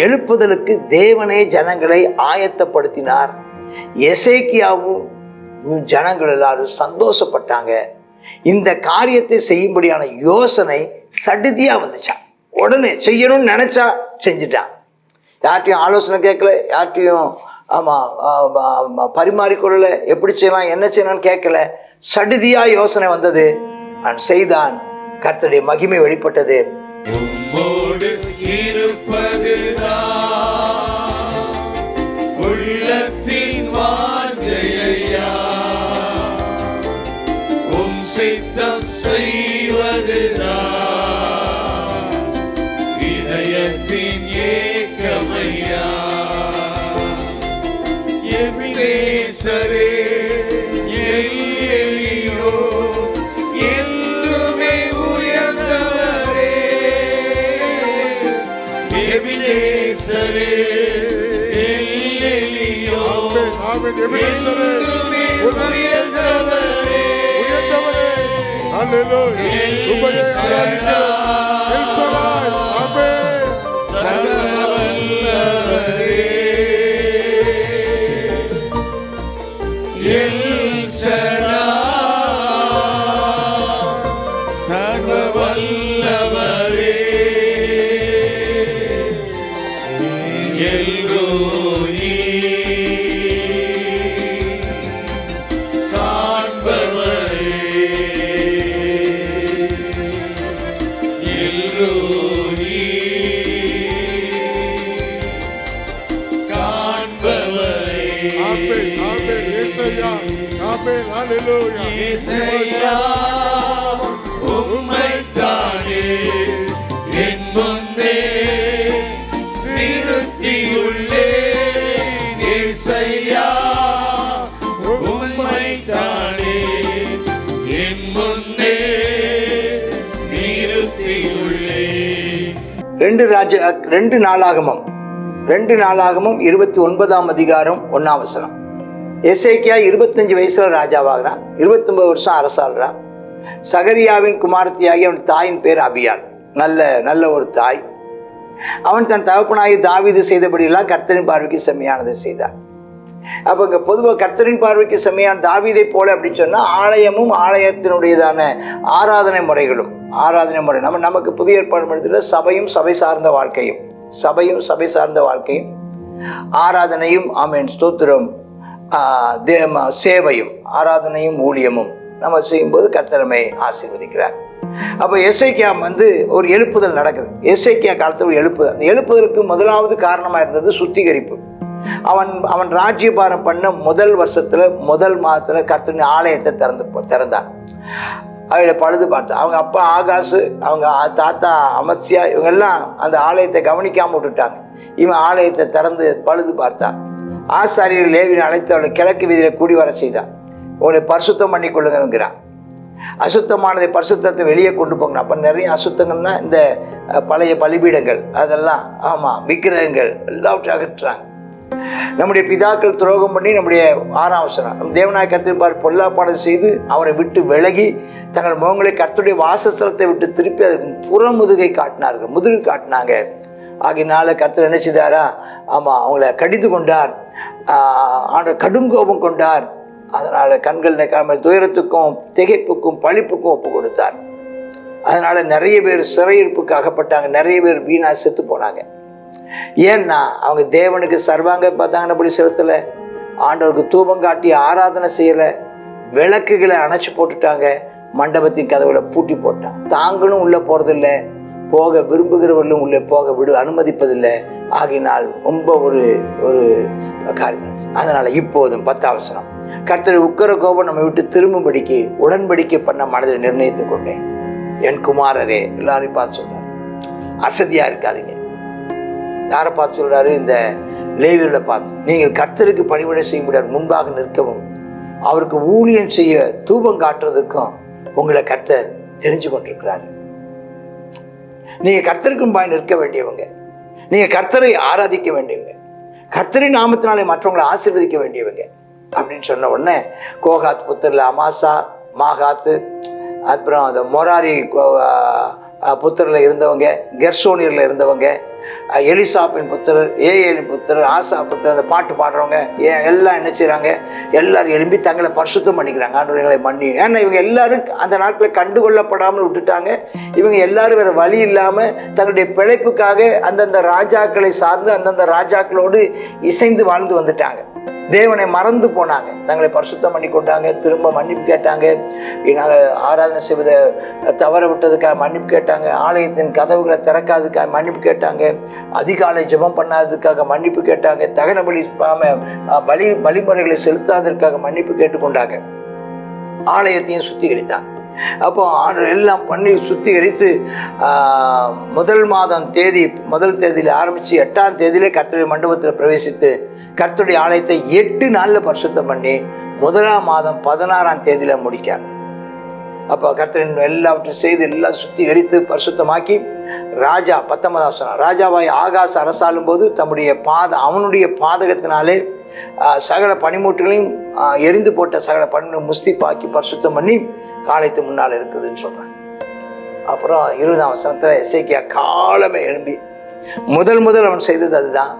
எழுப்புதலுக்கு தேவனே ஜனங்களை ஆயத்தப்படுத்தினார். எசேக்கியாவும் ஜனங்கள் எல்லாரும் சந்தோஷப்பட்டாங்க. இந்த காரியத்தை செய்யும்படியான யோசனை சடுதியா வந்துச்சான். உடனே செய்யணும்னு நினைச்சா செஞ்சுட்டான். யார்ட்டையும் ஆலோசனை கேட்கல, யார்ட்டையும் பரிமாறிக்கொள்ளல, எப்படி செய்யலாம் என்ன செய்யலாம்னு கேட்கல. சடுதியா யோசனை வந்தது, நான் செய்தான். கர்த்தருடைய மகிமை வெளிப்பட்டது. உம்மோடு இருப்பதுதான் உள்ளத்தின் வாஞ்சையா, உம் சித்தம் செய்வதுதான் இதயத்தின் ஏக்கமையா. எபினேசரே எலியோ என்றுமே உயர்ந்தவரே, எபினேசரே எலியோ என்றுமே உயர்ந்தவரே, ஹல்லேலூயா. சர்வவல்லவரே எல் ஷடாய், சர்வவல்லவரே எல் ரோயி, காண்பவரே எல் ரோயி, காண்பவரே. இசையா உம்மைத்தானே என் முன்னே நிறுத்தியுள்ளேன். இசையா உம்மைத்தானே என் முன்னே நிறுத்தியுள்ளேன். 2 நாளாகமம் 29ஆம் அதிகாரம் 1ஆம் வசனம். எசேக்கியா 25 வயசுல ராஜாவாகிறான். 29 வருஷம் அரசாள்றான். சகரியாவின் குமாரத்தியாகி அவன் தாயின் பேர் அபியாள். நல்ல ஒரு தாய். அவன் தன் தகப்பனாகி தாவீது செய்தபடியெல்லாம் கர்த்தரின் பார்வைக்கு செம்மையானதை செய்தான். அப்போ இங்கே பொதுவாக கர்த்தரின் பார்வைக்கு செம்மையான தாவீதை போல அப்படின்னு சொன்னால் ஆலயமும் ஆலயத்தினுடையதான ஆராதனை முறைகளும் நமக்கு புதிய ஏற்பாடு மடத்தில் சபையும் சபை சார்ந்த வாழ்க்கையும் ஆராதனையும் ஆமென் ஸ்தோத்திரம் சேவையும் ஆராதனையும் ஊழியமும் நம்ம செய்யும்போது கர்த்தர் நம்மை ஆசீர்வதிக்கிறார். அப்போ எசேக்கியா ஒரு எழுப்புதல் நடக்குது. எசேக்கியா காலத்தில் ஒரு எழுப்புதல். அந்த எழுப்புதலுக்கு முதலாவது காரணமாக இருந்தது சுத்திகரிப்பு. அவன் ராஜ்யபாரம் பண்ண முதல் வருஷத்துல முதல் மாதத்துல கர்த்தரின் ஆலயத்தை திறந்தான். அவளை பழுது பார்த்தான். அவங்க அப்பா ஆகாசு, அவங்க தாத்தா அமத்சியா, இவங்கெல்லாம் அந்த ஆலயத்தை கவனிக்காம விட்டுட்டாங்க. இவன் ஆலயத்தை திறந்து பழுது பார்த்தான். ஆசாரியர் லேவியை அழைத்து அவளை கிழக்கு வீதியில கூடி வர செய்தான். உங்களை பரிசுத்தம் பண்ணி கொள்ளுங்கிறான். அசுத்தமானதை பரிசுத்தத்தை வெளியே கொண்டு போங்க. அப்போ நிறைய அசுத்தங்கள்னா இந்த பழைய பலிபீடங்கள், அதெல்லாம் விக்கிரகங்கள் எல்லாவற்றையும் அகற்றுறாங்க. நம்முடைய பிதாக்கள் துரோகம் பண்ணி நம்முடைய 6ஆம் வசனம் நம் தேவனாய கர்த்தர் பொல்லாப்பானது செய்து அவரை விட்டு விலகி தங்கள் முகங்களை கர்த்தருடைய வாசஸ்தலத்தை விட்டு திருப்பி அதற்கு முதுகை காட்டினாங்க. ஆகினால கர்த்தர் என்ன செய்தாரா? அவங்கள கடிந்து கொண்டார். கடும் கோபம் கொண்டார். அதனால கண்கள் நிற்காமல் துயரத்துக்கும் திகைப்புக்கும் பழிப்புக்கும் ஒப்பு கொடுத்தார். அதனால நிறைய பேர் சிறையிருப்புக்கு அகப்பட்டாங்க. நிறைய பேர் வீணா செத்து போனாங்க. ஏன்னா அவங்க தேவனுக்கு சர்வாங்க பார்த்தாங்கன்னபடி செலுத்தல, ஆண்டவருக்கு தூபம் காட்டி ஆராதனை செய்யல, விளக்குகளை அணைச்சு போட்டுட்டாங்க, மண்டபத்தின் கதவுகளை பூட்டி போட்டாங்க. தாங்களும் உள்ள போறதில்லை, போக விரும்புகிறவர்களும் உள்ளே போக அனுமதிப்பதில்லை. ஆகினால் ரொம்ப ஒரு காரியம். அதனால இப்போதும் 10ஆம் வசனம், கர்த்தர் உக்கிர கோபம் நம்ம விட்டு திரும்பும்படிக்கு உடன்படிக்கை பண்ண மனதில் நிர்ணயித்துக் கொண்டேன். என் குமாரரே, எல்லாரையும் பார்த்து சொல்றாரு, அசதியா இருக்காதீங்க. யாரை பார்த்து சொல்றாரு? இந்த லேவியர்களை பார்த்து, நீங்கள் கர்த்தருக்கு பணிவிடை செய்ய முடியாது, முன்பாக நிற்கவும் அவருக்கு ஊழியம் செய்ய தூபம் காட்டுறதுக்கும் உங்களை கர்த்தர் தெரிஞ்சு கொண்டிருக்கிறாரு. நீங்க கர்த்தருக்கும் பாய் நிற்க வேண்டியவங்க, நீங்க கர்த்தரை ஆராதிக்க வேண்டியவங்க, கர்த்தரின் நாமத்தினாலே மற்றவங்களை ஆசீர்வதிக்க வேண்டியவங்க அப்படின்னு சொன்ன உடனே கோகாத் புத்தர்ல அமாசா, மாகாத்து, அப்புறம் அந்த மொராரி புத்தரில் இருந்தவங்க, கெர்சோனியரில் இருந்தவங்க, எலிசாப்பின் புத்திரர், ஏலின் புத்திரர், ஆசா புத்திரர், அந்த பாட்டு பாடுறவங்க எல்லாம் என்ன செய்கிறாங்க, எல்லாரும் எழும்பி தங்களை பரிசுத்தம் பண்ணிக்கிறாங்க. ஆண்டவர்களை மன்னி. ஏன்னா இவங்க எல்லாரும் அந்த நாட்களை கண்டுகொள்ளப்படாமல் விட்டுட்டாங்க. இவங்க எல்லாரும் வேறு வழி இல்லாமல் தங்களுடைய பிழைப்புக்காக அந்தந்த ராஜாக்களை சார்ந்து அந்தந்த ராஜாக்களோடு இசைந்து வாழ்ந்து வந்துட்டாங்க. தேவனை மறந்து போனாங்க. தங்களை பரிசுத்தம் பண்ணி கொண்டாங்க. திரும்ப மன்னிப்பு கேட்டாங்க. ஆராதனை செய்வதை தவற விட்டதுக்காக மன்னிப்பு கேட்டாங்க. ஆலயத்தின் கதவுகளை திறக்காததுக்காக மன்னிப்பு கேட்டாங்க. அதிகாலை ஜெபம் பண்ணாததுக்காக மன்னிப்பு கேட்டாங்க. தகன பலிமுறைகளை செலுத்தாததற்காக மன்னிப்பு கேட்டுக்கொண்டாங்க. ஆலயத்தையும் சுத்திகரித்தாங்க. அப்போ எல்லாம் பண்ணி சுத்திகரித்து முதல் தேதியில் ஆரம்பித்து 8ஆம் தேதியிலே கர்த்தருடைய மண்டபத்தில் பிரவேசித்து கர்த்தருடைய ஆலயத்தை 8 நாளில் பரிசுத்தம் பண்ணி 1ஆம் மாதம் 16ஆம் தேதியில் முடிக்காங்க. அப்போ கர்த்தரின் எல்லாவற்றையும் செய்து எல்லாம் சுத்திகரித்து பரிசுத்தமாக்கி ராஜா 19ஆம் வசனம், ராஜாவாய் ஆகாஸ் அரசாளும் போது அவனுடைய பாதகத்தினாலே சகல பனிமூட்டுகளையும் எரிந்து போட்ட சகல பனி முஸ்திப்பாக்கி பரிசுத்தம் பண்ணி காலைத்து முன்னால் இருக்குதுன்னு சொல்றாங்க. அப்புறம் 20ஆம் வசனத்துல எசேக்கியா காலமே எழும்பி முதல் அவன் செய்தது அதுதான்.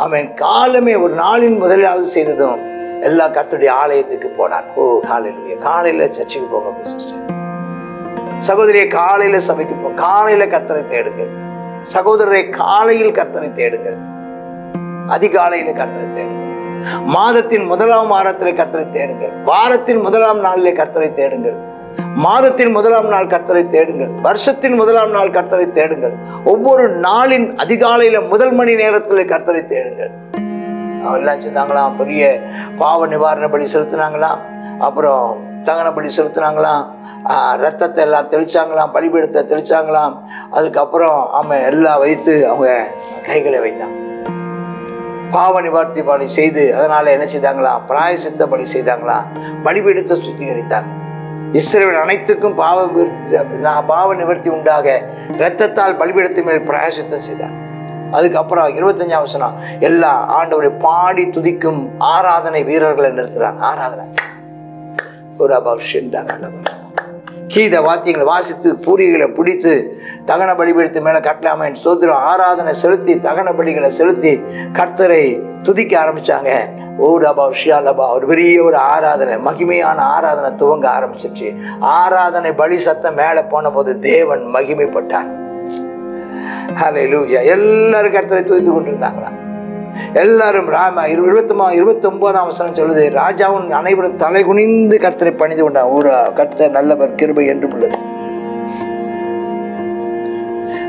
அவன் காலமே ஒரு நாளின் முதலாவது செய்ததும் எல்லா கர்த்தருடைய ஆலயத்துக்கு போனான். ஓ ஹல்லேலூயா. காலையில சர்ச்சுக்கு போங்க சிஸ்டர், சகோதரியை காலையில சபைக்கு போ, காலையில கர்த்தரை தேடுங்கள். சகோதரரை காலையில் கர்த்தரை தேடுங்கள், அதிகாலையில கர்த்தரை தேடுங்கள். மாதத்தின் 1ஆம் வாரத்திலே கர்த்தரை தேடுங்கள். வாரத்தின் 1ஆம் நாளிலே கர்த்தரை தேடுங்கள். மாதத்தின் 1ஆம் நாள் கர்த்தரை தேடுங்கள். வருஷத்தின் 1ஆம் நாள் கர்த்தரை தேடுங்கள். ஒவ்வொரு நாளின் அதிகாலையில முதல் மணி நேரத்திலே கர்த்தரை தேடுங்கள். எல்லாம் செஞ்சாங்களாம். பெரிய பாவ நிவாரண பலி செலுத்தினாங்களாம். அப்புறம் தகன பலி செலுத்தினாங்களாம். ரத்தத்தை எல்லாம் தெளிச்சாங்களாம். பலிபீடத்தை தெளிச்சாங்களாம். அதுக்கப்புறம் எல்லாம் வைத்து அவங்க கைகளை வைத்தாங்க. பாவ நிவார்த்தி பலி செய்து அதனால என்ன செய்தாங்களாம், பிராயசித்த பலி செய்தாங்களாம். பலிபீடத்தை சுத்திகரித்தாங்க. இஸ்ரவேல் அனைத்துக்கும் பாவ நிவர்த்தி உண்டாக இரத்தத்தால் பலிபீடத்தின் மேல் பிராயசித்தம் செய்தாங்க. அதுக்கப்புறம் 25ஆம் வசனம், எல்லா ஆண்டவரை பாடி துதிக்கும் ஆராதனை வீரர்களை நிறுத்துறாங்க. ஆராதனை கீத வாத்தியங்களை வாசித்து பூரிகளை பிடித்து தகன பலிபீடத்து மேல கட்டலாம சோதரம் ஆராதனை செலுத்தி தகன பலிகளை செலுத்தி கர்த்தரை துதிக்க ஆரம்பிச்சாங்க. ஒரு பெரிய ஒரு ஆராதனை, மகிமையான ஆராதனை துவங்க ஆரம்பிச்சிருச்சு. ஆராதனை பலி சத்தம் மேல போன போது தேவன் மகிமைப்பட்டார். ஹல்லேலூயா. எல்லாரும் கர்த்தரை துதித்து கொண்டிருந்தாங்களா. எல்லாரும் 29ஆம் வசனம் சொல்லுது, ராஜாவும் அனைவரும் தலை குனிந்து கர்த்தரை பணிந்து கொண்டான். ஒரு கர்த்தர் நல்லவர், கிருபை என்றும் உள்ளது.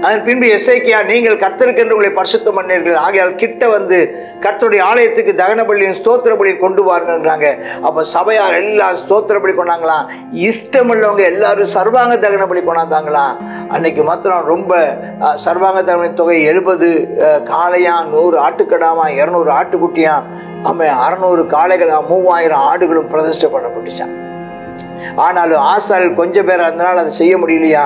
அதன் பின்பு எசேக்கியா, நீங்கள் கர்த்தருக்கு என்று உங்களை பரிசுத்தம் பண்ணீர்கள், ஆகையால் கிட்ட வந்து கர்த்தருடைய ஆலயத்துக்கு தகன பலியும் ஸ்தோத்திர பலியும் கொண்டு வாருங்கன்றாங்க. அப்ப சபையார் எல்லாம் ஸ்தோத்திர பலி கொண்டாங்களாம். இஷ்டம் உள்ளவங்க எல்லாரும் சர்வாங்க தகன பலி கொண்டாந்தாங்களாம். அன்னைக்கு மாத்திரம் ரொம்ப சர்வாங்க தகன தொகை 70 காளையா, 100 ஆட்டுக்கடாமா, 200 ஆட்டுக்குட்டியா, 600 காளைகளா, 3000 ஆடுகளும் பிரதிஷ்டை பண்ணப்பட்டுச்சான். ஆனாலும் ஆசாரில் கொஞ்சம் பேர் அதனால அதை செய்ய முடியலையா.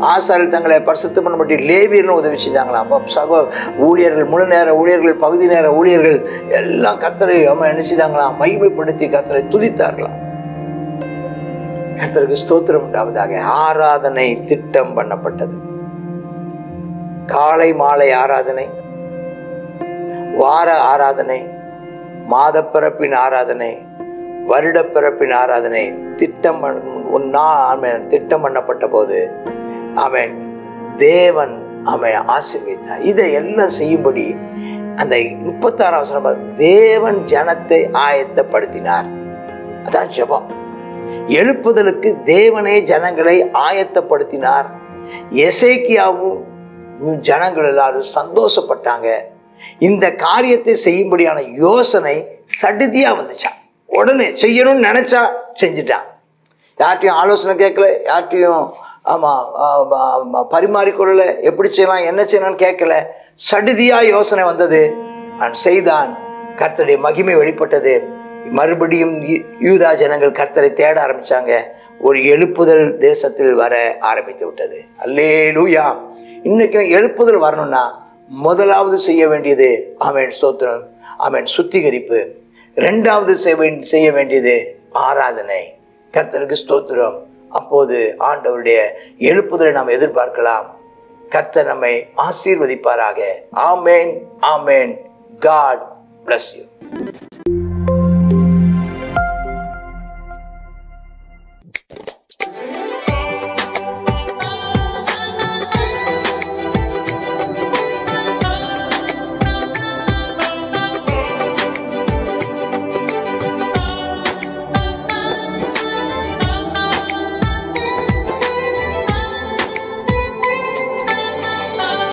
ஆசாரில் தங்களை பரிசுத்தம் பண்ண மட்டும் லேவியர்னு உதவி செய்தாங்களாம். அப்போ ஊழியர்கள், முழு நேர ஊழியர்கள், பகுதி நேர ஊழியர்கள் எல்லாம் கர்த்தரை நினைச்சுதாங்களாம், மகிமைப்படுத்தி கர்த்தரை துதித்தார்களாம். கர்த்தருக்கு ஸ்தோத்திரம் உண்டாவதாக. ஆராதனை திட்டம் பண்ணப்பட்டது. காலை மாலை ஆராதனை, வார ஆராதனை, மாத பிறப்பின் ஆராதனை, வருட பிறப்பின் ஆராதனை திட்டம் பண்ணப்பட்ட போது தேவன் ஆசீர்வதித்தார். இதை எல்லாம் செய்யும்படி அந்த 36ஆம் வசனம், தேவன் ஜனத்தை ஆயத்தப்படுத்தினார். அதான் ஜெபம். எழுப்புதலுக்கு தேவனே ஜனங்களை ஆயத்தப்படுத்தினார். எசேக்கியாவும் ஜனங்கள் எல்லாரும் சந்தோஷப்பட்டாங்க. இந்த காரியத்தை செய்யும்படியான யோசனை சடுதியா வந்துச்சான். உடனே செய்யணும்னு நினைச்சா செஞ்சுட்டான். யார்ட்டையும் ஆலோசனை கேட்கல, யார்ட்டையும் பரிமாறிக்கொள்ளல, எப்படி செய்யலாம் என்ன செய்யலாம்னு கேட்கல. சடுதியா யோசனை வந்தது, நான் செய்தான். கர்த்தருடைய மகிமை வெளிப்பட்டது. மறுபடியும் யூதா ஜனங்கள் கர்த்தரை தேட ஆரம்பிச்சாங்க. ஒரு எழுப்புதல் தேசத்தில் வர ஆரம்பித்து விட்டது. அல்லேலூயா. இன்னைக்கு எழுப்புதல் வரணும்னா முதலாவது செய்ய வேண்டியது ஸ்தோத்திரம், சுத்திகரிப்பு. இரண்டாவது செய்ய வேண்டியது ஆராதனை. கர்த்தருக்கு ஸ்தோத்திரம். அப்போது ஆண்டவருடைய எழுப்புதலை நாம் எதிர்பார்க்கலாம். கர்த்தர் நம்மை ஆசீர்வதிப்பாராக. ஆமென், ஆமென். God bless you.